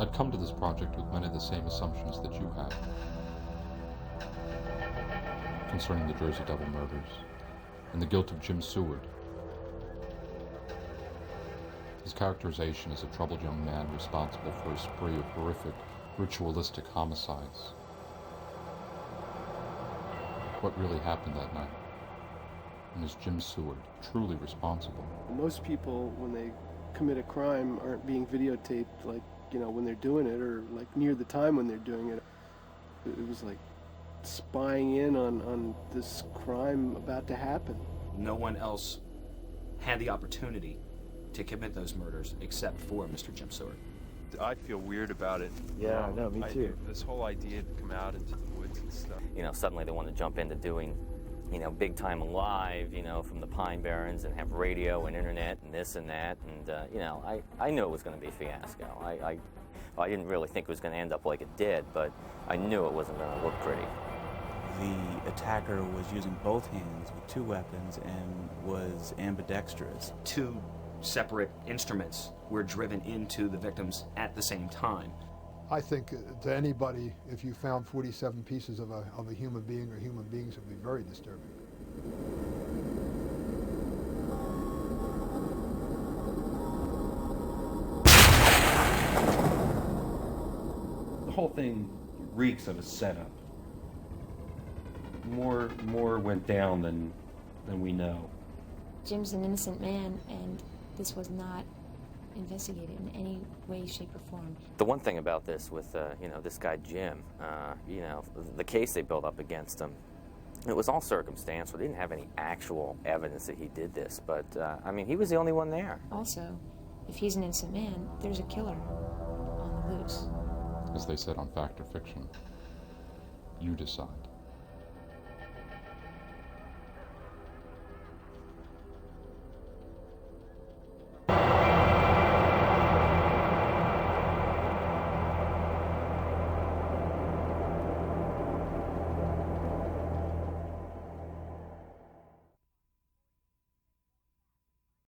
I'd come to this project with many of the same assumptions that you had concerning the Jersey Devil murders and the guilt of Jim Seward. His characterization as a troubled young man responsible for a spree of horrific, ritualistic homicides. What really happened that night? And is Jim Seward truly responsible? Most people, when they commit a crime, aren't being videotaped, like, when they're doing it, or like near the time when they're doing it. It was like spying in on this crime about to happen. No one else had the opportunity to commit those murders except for Mr. Jim Seward. I feel weird about it. Yeah, I know, me too. This whole idea to come out into the woods and stuff. Suddenly they want to jump into doing, big time live, from the Pine Barrens and have radio and internet and this and that. And, I knew it was going to be a fiasco. I didn't really think it was going to end up like it did, but I knew it wasn't going to look pretty. The attacker was using both hands with two weapons and was ambidextrous. Two separate instruments were driven into the victims at the same time. I think to anybody, if you found 47 pieces of a human being or human beings, it would be very disturbing. The whole thing reeks of a setup. More went down than we know. Jim's an innocent man, and this was not investigated in any way, shape, or form. The one thing about this with, this guy Jim, the case they built up against him, it was all circumstantial. They didn't have any actual evidence that he did this, but, he was the only one there. Also, if he's an innocent man, there's a killer on the loose. As they said on Fact or Fiction, you decide.